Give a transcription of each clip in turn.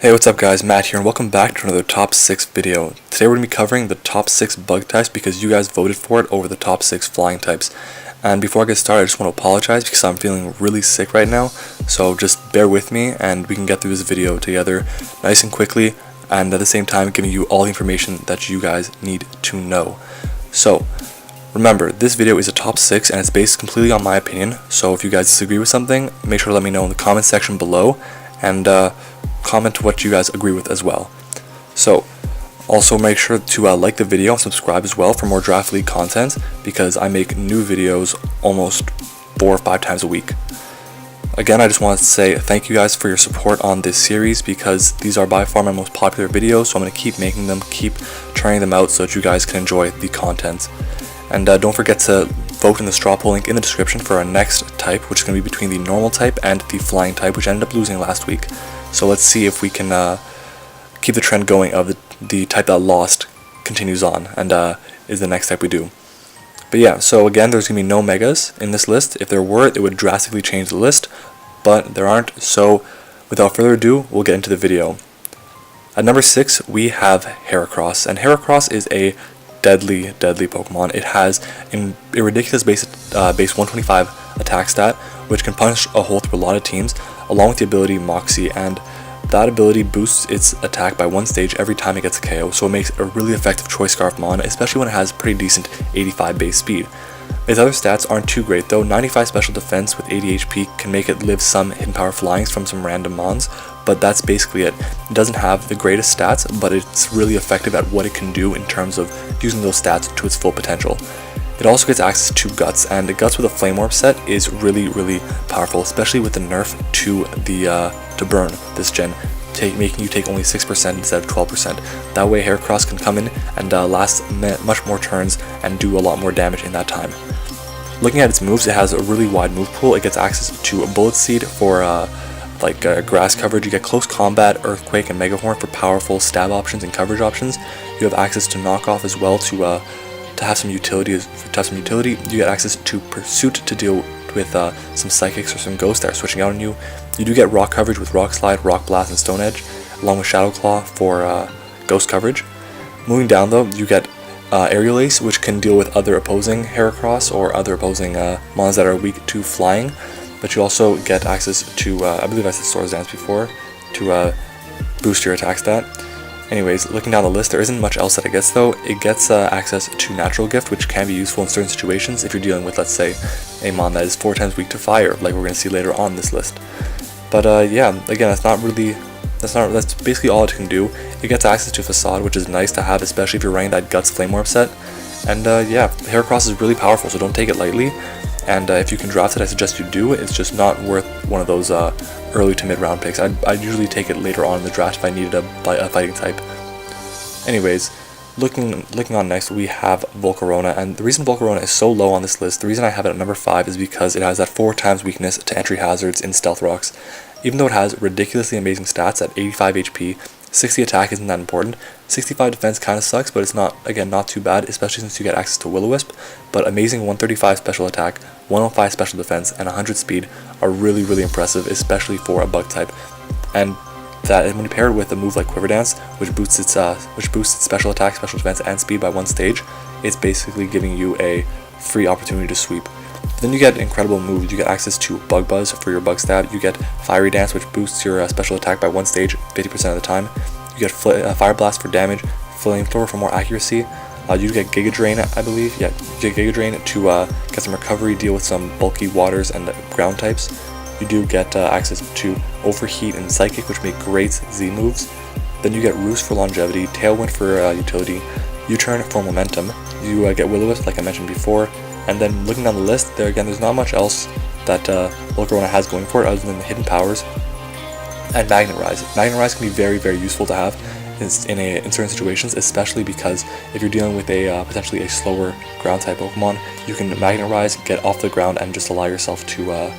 Hey, what's up guys, Matt here and welcome back to another top 6 video. Today we're going to be covering the top 6 bug types because you guys voted for it over the top 6 flying types. And before I get started, I just want to apologize because I'm feeling really sick right now, so just bear with me and we can get through this video together nice and quickly, and at the same time giving you all the information that you guys need to know. So remember, this video is a top 6 and it's based completely on my opinion, so if you guys disagree with something, make sure to let me know in the comment section below and comment what you guys agree with as well. So also make sure to like the video and subscribe as well for more Draft League content because I make new videos almost 4 or 5 times a week. Again, I just want to say thank you guys for your support on this series because these are by far my most popular videos, so I'm going to keep making them, keep trying them out so that you guys can enjoy the content. And don't forget to vote in the straw poll link in the description for our next type, which is going to be between the normal type and the flying type, which I ended up losing last week. So let's see if we can keep the trend going of the type that lost continues on and is the next type we do. But yeah, so again, there's going to be no megas in this list. If there were, it would drastically change the list, but there aren't. So without further ado, we'll get into the video. At number 6, we have Heracross, and Heracross is a deadly Pokemon. It has a ridiculous base 125 attack stat, which can punch a hole through a lot of teams, along with the ability Moxie, and that ability boosts its attack by 1 stage every time it gets a KO, so it makes a really effective Choice Scarf Mon, especially when it has pretty decent 85 base speed. Its other stats aren't too great though. 95 special defense with 80 HP can make it live some hidden power flyings from some random mons, but that's basically it. It doesn't have the greatest stats, but it's really effective at what it can do in terms of using those stats to its full potential. It also gets access to Guts, and the Guts with a Flame Orb set is really powerful, especially with the nerf to Burn this gen, making you take only 6% instead of 12%. That way Heracross can come in and last much more turns and do a lot more damage in that time. Looking at its moves, it has a really wide move pool. It gets access to a Bullet Seed for grass coverage. You get Close Combat, Earthquake, and Mega Horn for powerful stab options and coverage options. You have access to Knock Off as well to have some utility. You get access to Pursuit to deal with some Psychics or some Ghosts that are switching out on you. You do get Rock coverage with Rock Slide, Rock Blast, and Stone Edge, along with Shadow Claw for Ghost coverage. Moving down though, you get Aerial Ace, which can deal with other opposing Heracross or other opposing mons that are weak to flying. But you also get access to, I believe I said Swords Dance before, to boost your attack stat. Anyways, looking down the list, there isn't much else that it gets though. It gets access to Natural Gift, which can be useful in certain situations if you're dealing with, let's say, a mon that is 4 times weak to fire, like we're going to see later on in this list. But yeah, again, that's basically all it can do. It gets access to Facade, which is nice to have, especially if you're running that Guts Flame Orb set. And yeah, Heracross is really powerful, so don't take it lightly. And if you can draft it, I suggest you do. It's just not worth one of those early to mid round picks. I'd usually take it later on in the draft if I needed a fighting type. Anyways, looking on next, we have Volcarona, and the reason Volcarona is so low on this list, the reason I have it at number 5 is because it has that 4 times weakness to entry hazards in Stealth Rocks. Even though it has ridiculously amazing stats at 85 HP, 60 attack isn't that important. 65 defense kind of sucks, but it's not too bad, especially since you get access to Will-O-Wisp. But amazing 135 special attack, 105 special defense, and 100 speed are really impressive, especially for a bug type. And that when you pair it with a move like Quiver Dance, which boosts its special attack, special defense, and speed by 1 stage, it's basically giving you a free opportunity to sweep. Then you get incredible moves. You get access to Bug Buzz for your Bug Stab. You get Fiery Dance, which boosts your special attack by 1 stage 50% of the time. You get Fire Blast for damage, Flamethrower for more accuracy. You get Giga Drain, I believe. Yeah, you get Giga Drain to get some recovery, deal with some bulky waters and ground types. You do get access to Overheat and Psychic, which make great Z moves. Then you get Roost for longevity, Tailwind for utility, U-Turn for momentum. You get Will-O-Wisp, like I mentioned before. And then looking down the list, there's not much else that Volcarona has going for it other than the hidden powers and Magnet Rise. Magnet Rise can be very useful to have in certain situations, especially because if you're dealing with a potentially a slower ground type Pokemon, you can Magnet Rise, get off the ground, and just allow yourself to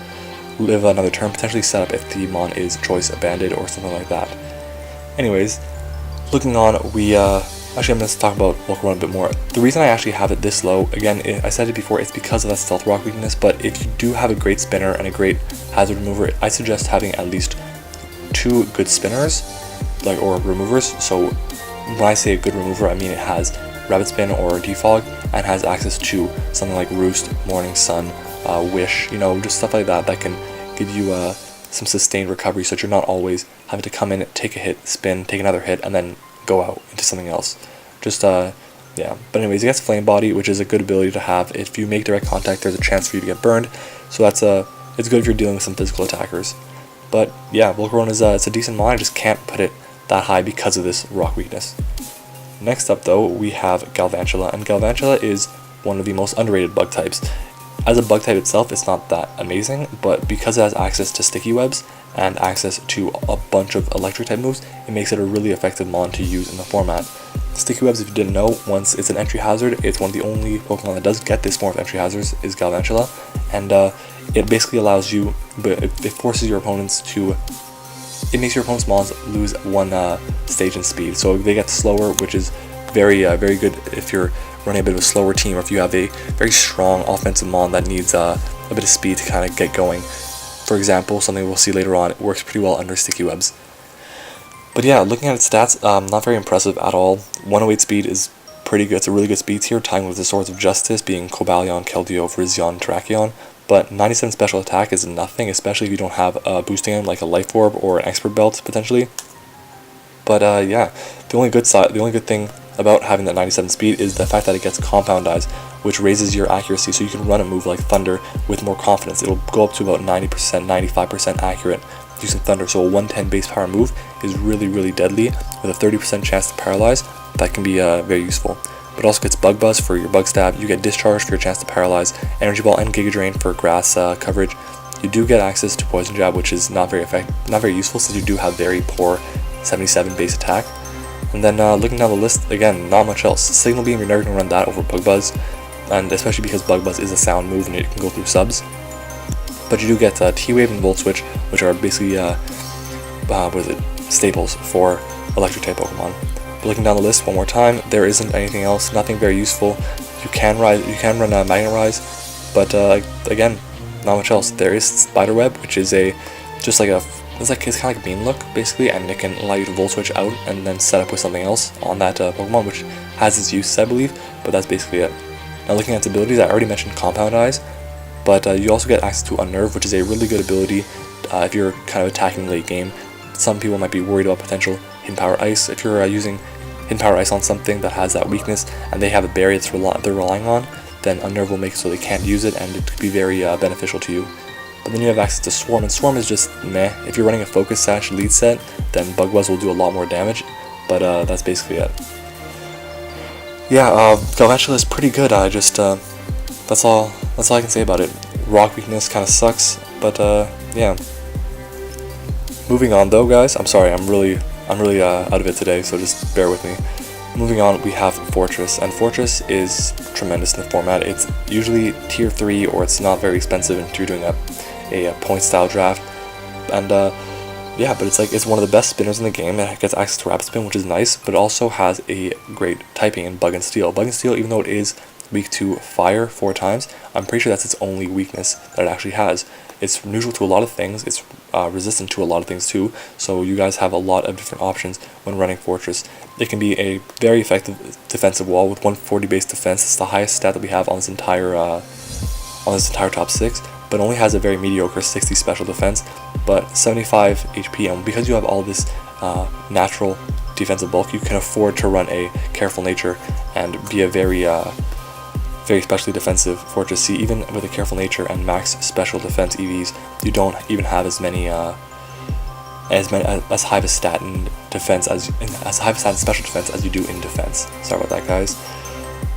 live another turn, potentially set up if the mon is Choice Abandoned or something like that. Anyways, looking on, actually, I'm going to talk about Volcarona a bit more. The reason I actually have it this low, again, I said it before, it's because of that Stealth Rock weakness, but if you do have a great spinner and a great hazard remover, I suggest having at least 2 good spinners or removers. So when I say a good remover, I mean it has Rapid Spin or Defog, and has access to something like Roost, Morning Sun, Wish, just stuff like that can give you some sustained recovery, so that you're not always having to come in, take a hit, spin, take another hit, and then go out into something else. Yeah. But anyways, it gets Flame Body, which is a good ability to have. If you make direct contact, there's a chance for you to get burned, so it's good if you're dealing with some physical attackers. But yeah, Volcarona is it's a decent mon. I just can't put it that high because of this rock weakness. Next up though, we have Galvin Chawla, and Galvin Chawla is one of the most underrated bug types. As a bug type itself, it's not that amazing, but because it has access to sticky webs and access to a bunch of electric type moves, it makes it a really effective mon to use in the format. Sticky webs, if you didn't know, once it's an entry hazard, it's one of the only Pokemon that does get this form of entry hazards, is Galvin Chawla, and it basically allows you, but it forces your opponents to, it makes your opponent's mons lose one stage in speed, so they get slower, which is very good if you're running a bit of a slower team, or if you have a very strong offensive mon that needs a bit of speed to kind of get going. For example, something we'll see later on, it works pretty well under sticky webs. But yeah, looking at its stats, not very impressive at all. 108 speed is pretty good. It's a really good speed tier, tying with the Swords of Justice, being Cobalion, Keldeo, Virizion, Terrakion. But 97 special attack is nothing, especially if you don't have boosting in like a Life Orb or an Expert Belt potentially. But yeah, the only good thing about having that 97 speed is the fact that it gets Compound Eyes, which raises your accuracy, so you can run a move like Thunder with more confidence. It'll go up to about 90%, 95% accurate using Thunder, so a 110 base power move is really deadly with a 30% chance to paralyze. That can be very useful. But it also gets Bug Buzz for your Bug Stab, you get Discharge for your chance to paralyze, Energy Ball and Giga Drain for grass coverage. You do get access to Poison Jab, which is not very useful since you do have very poor 77 base attack. And then looking down the list, again, not much else. Signal Beam, you're never going to run that over Bug Buzz, and especially because Bug Buzz is a sound move and it can go through subs. But you do get T-Wave and Volt Switch, which are basically staples for electric type Pokemon. But looking down the list one more time, there isn't anything else, nothing very useful. You can run a Magnet Rise, but again, not much else. There is Spider Web, which is it's kind of like a beam look basically, and it can allow you to Volt Switch out and then set up with something else on that Pokemon, which has its use, I believe. But that's basically it. Now looking at its abilities, I already mentioned Compound Eyes, but you also get access to Unnerve, which is a really good ability if you're kind of attacking late game. Some people might be worried about potential Hidden Power Ice. If you're using Hidden Power Ice on something that has that weakness and they have a barrier they're relying on, then Unnerve will make it so they can't use it, and it could be very beneficial to you. But then you have access to Swarm, and Swarm is just meh. If you're running a Focus Sash lead set, then Bug Buzz will do a lot more damage, but that's basically it. Yeah, Galvin Chawla is pretty good. That's all I can say about it. Rock weakness kind of sucks, but yeah. Moving on though, guys. I'm sorry, I'm really out of it today, so just bear with me. Moving on, we have Fortress, and Fortress is tremendous in the format. It's usually tier 3, or it's not very expensive if you're doing a point style draft, and yeah, but it's one of the best spinners in the game. It gets access to Rapid Spin, which is nice, but it also has a great typing in Bug and Steel. Bug and Steel, even though it is weak to Fire 4 times, I'm pretty sure that's its only weakness that it actually has. It's neutral to a lot of things, it's resistant to a lot of things too, so you guys have a lot of different options when running Fortress. It can be a very effective defensive wall with 140 base defense. It's the highest stat that we have on this entire top 6, but only has a very mediocre 60 special defense, but 75 HP, and because you have all this natural defensive bulk, you can afford to run a Careful Nature and be a very specially defensive Fortress. See, even with a Careful Nature and max special defense EVs, you don't even have as high of a stat in defense as high of a stat in special defense as you do in defense. Sorry about that, guys.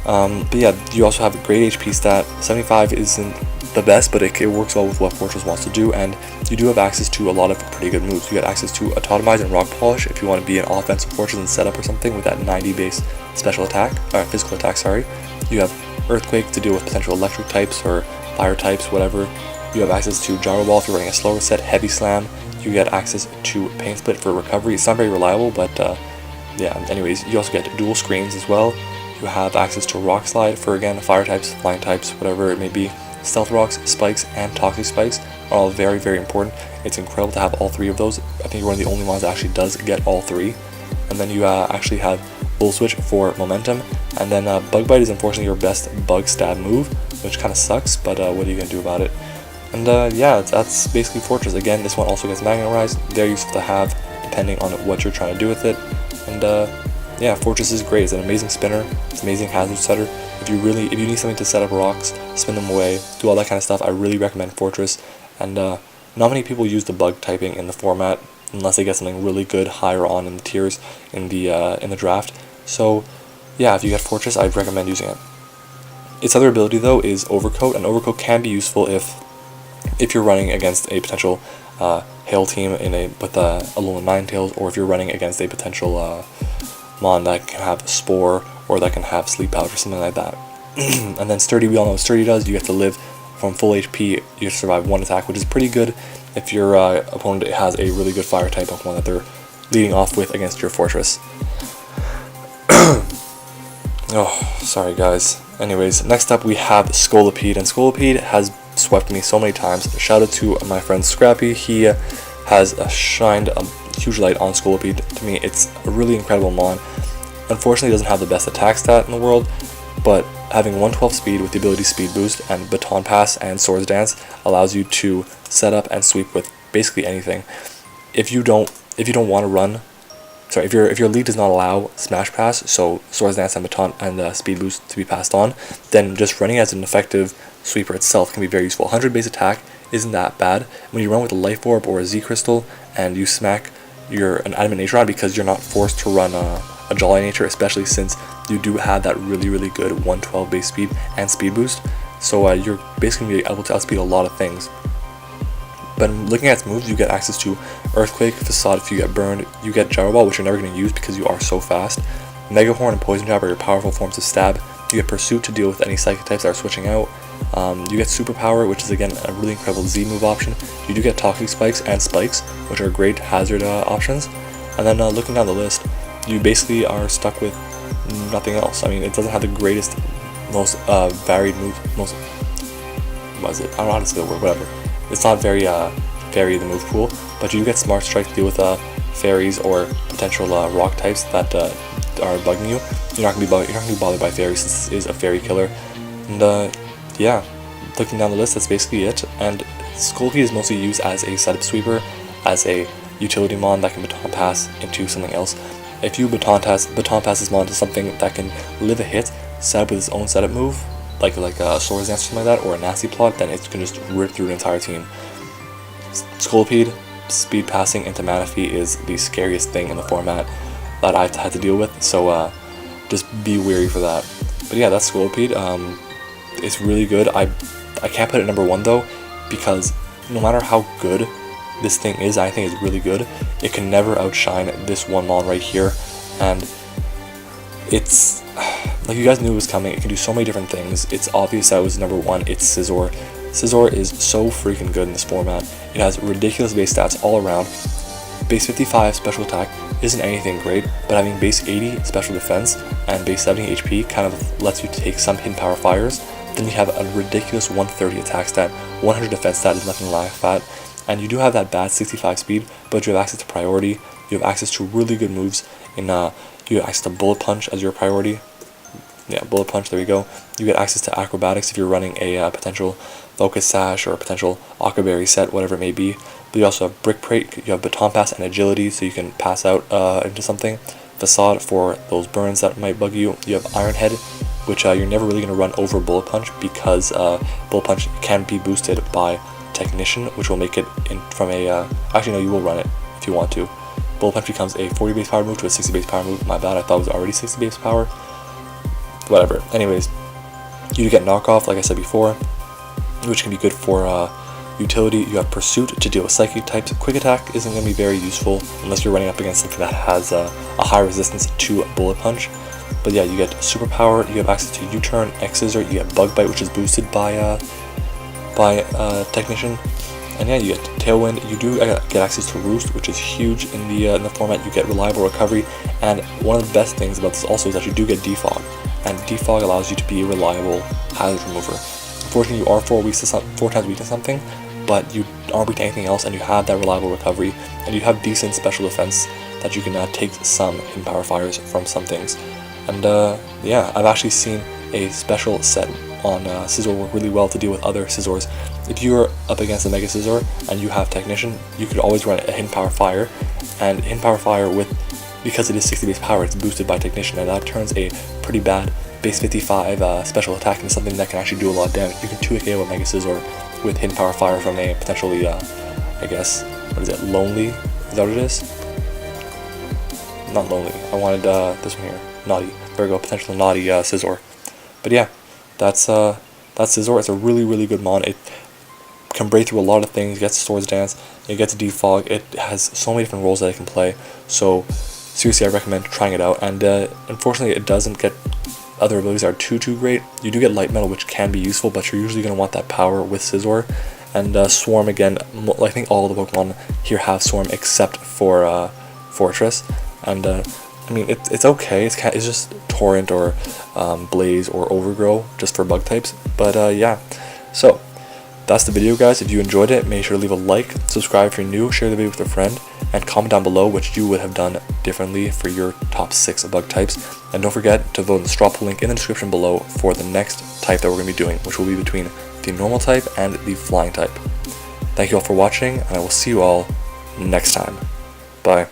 But yeah, you also have a great HP stat. 75 isn't the best, but it works well with what Fortress wants to do, and you do have access to a lot of pretty good moves. You get access to Autotomize and Rock Polish if you want to be an offensive Fortress and setup or something with that 90 base special attack, or physical attack, sorry. You have Earthquake to deal with potential electric types or fire types, whatever. You have access to Gyro Ball if you're running a slower set, Heavy Slam. You get access to Pain Split for recovery. It's not very reliable, but yeah, anyways, you also get Dual Screens as well. You have access to Rock Slide for, again, fire types, flying types, whatever it may be. Stealth Rocks, Spikes, and Toxic Spikes. are all very, very important. It's incredible to have all 3 of those. I think you're one of the only ones that actually does get all 3. And then you actually have Bull Switch for momentum, and then Bug Bite is unfortunately your best bug stab move, which kind of sucks, but what are you going to do about it? And yeah, that's basically Fortress. Again, this one also gets Magnet Rise. They're useful to have depending on what you're trying to do with it. And yeah, Fortress is great. It's an amazing spinner. It's an amazing hazard setter. If you need something to set up rocks, spin them away, do all that kind of stuff, I really recommend Fortress. And not many people use the bug typing in the format unless they get something really good higher on in the tiers in the draft. So yeah, if you get Fortress, I'd recommend using it. Its other ability though is Overcoat, and Overcoat can be useful if you're running against a potential Hail team with a Alolan Ninetales, or if you're running against a potential Mon that can have Spore or that can have Sleep Pouch or something like that. And then Sturdy, we all know what Sturdy does. You get to live from full HP, you have to survive 1 attack, which is pretty good if your opponent has a really good fire type Pokemon that they're leading off with against your Fortress. Oh, sorry guys. Anyways, next up we have Scolipede, and Scolipede has swept me so many times. Shout out to my friend Scrappy. He has shined a huge light on Scolipede. To me, it's a really incredible Mon. Unfortunately, it doesn't have the best attack stat in the world, but having 112 speed with the ability Speed Boost and Baton Pass and Swords Dance allows you to set up and sweep with basically anything. If you don't want to run, sorry, if your lead does not allow Smash Pass, so Swords Dance and Baton and Speed Boost to be passed on, then just running as an effective sweeper itself can be very useful. 100 base attack isn't that bad. When you run with a Life Orb or a Z Crystal and you smack an Adamant Nature on, because you're not forced to run a Jolly Nature, especially since you do have that really, really good 112 base speed and speed boost, so you're basically going to be able to outspeed a lot of things. But looking at its moves, you get access to Earthquake, Facade if you get burned, you get Gyro Ball, which you're never going to use because you are so fast. Mega Horn and Poison Jab are your powerful forms of stab. You get Pursuit to deal with any Psychic types that are switching out. You get Superpower, which is again a really incredible Z move option. You do get Toxic Spikes and Spikes, which are great hazard options. And then looking down the list, you basically are stuck with nothing else. I mean, it doesn't have the greatest, most varied move, what is it? I don't know how to say the word, whatever. It's not very varied, the move pool, but you get Smart Strike to deal with fairies or potential rock types that are bugging you. You're not gonna be bothered by fairies, since this is a fairy killer. And yeah, looking down the list, that's basically it. And Scolipede is mostly used as a setup sweeper, as a utility Mon that can Baton Pass into something else. If you Baton Pass this Mon to something that can live a hit, set up with its own setup move, like a Swords Dance or something like that, or a Nasty Plot, then it can just rip through an entire team. Scolipede speed passing into Manaphy is the scariest thing in the format that I've had to deal with, so just be wary for that. But yeah, that's Scolipede. It's really good. I can't put it number 1 though, because no matter how good this thing is, I think it's really good, it can never outshine this one Mon right here. And it's like, you guys knew it was coming. It can do so many different things. It's obvious that it was number 1. It's Scizor. Scizor is so freaking good in this format. It has ridiculous base stats all around. Base 55 special attack isn't anything great, but having base 80 special defense and base 70 HP kind of lets you take some hidden power fires. Then you have a ridiculous 130 attack stat, 100 defense stat is nothing to laugh at, and you do have that bad 65 speed, but you have access to priority, you have access to really good moves, you have access to Bullet Punch as your priority. Yeah, Bullet Punch, there we go. You get access to Acrobatics if you're running a potential Focus Sash or a potential Occaberry set, whatever it may be. But you also have Brick Break, you have Baton Pass and Agility, so you can pass out into something. Facade for those burns that might bug you. You have Iron Head, which you're never really going to run over Bullet Punch, because Bullet Punch can be boosted by Technician, which will make it from a... actually, no, you will run it if you want to. Bullet Punch becomes a 40 base power move to a 60 base power move. My bad, I thought it was already 60 base power. Whatever. Anyways, you do get Knockoff, like I said before, which can be good for utility. You have Pursuit to deal with Psychic types. Quick Attack isn't going to be very useful unless you're running up against something that has a high resistance to Bullet Punch. But yeah, you get Superpower, you have access to U-Turn, Scizor, you get Bug Bite, which is boosted by Technician. And yeah, you get Tailwind. You do get access to Roost, which is huge in the format. You get Reliable Recovery, and one of the best things about this also is that you do get Defog, and Defog allows you to be a reliable hazard remover. Unfortunately, you are 4 times weak to something, but you aren't weak to anything else, and you have that reliable recovery, and you have decent special defense that you can take some hidden power fires from some things. And yeah, I've actually seen a special set on Scizor work really well to deal with other Scizors. If you're up against a Mega Scizor and you have Technician, you could always run a Hidden Power Fire, and Hidden Power Fire, because it is 60 base power, it's boosted by Technician, and that turns a pretty bad base 55 special attack into something that can actually do a lot of damage. You can 2-hit KO a Mega Scizor with Hidden Power Fire from a potentially, I guess, what is it, Lonely? Is that what it is? Not Lonely. I wanted this one here, Naughty. There we go, potential Naughty Scizor. But yeah, that's Scizor. It's a really good mon. It can break through a lot of things. It gets Swords Dance. It gets Defog. It has so many different roles that it can play. So seriously, I recommend trying it out. And unfortunately, it doesn't get other abilities that are too great. You do get Light Metal, which can be useful, but you're usually going to want that power with Scizor. And Swarm, again, I think all the Pokemon here have Swarm except for Fortress. And I mean, it's okay. It's just Torrent or Blaze or Overgrow just for bug types. But yeah, so that's the video, guys. If you enjoyed it, make sure to leave a like, subscribe if you're new, share the video with a friend, and comment down below what you would have done differently for your top 6 bug types. And don't forget to vote in the straw poll link in the description below for the next type that we're going to be doing, which will be between the normal type and the flying type. Thank you all for watching, and I will see you all next time. Bye.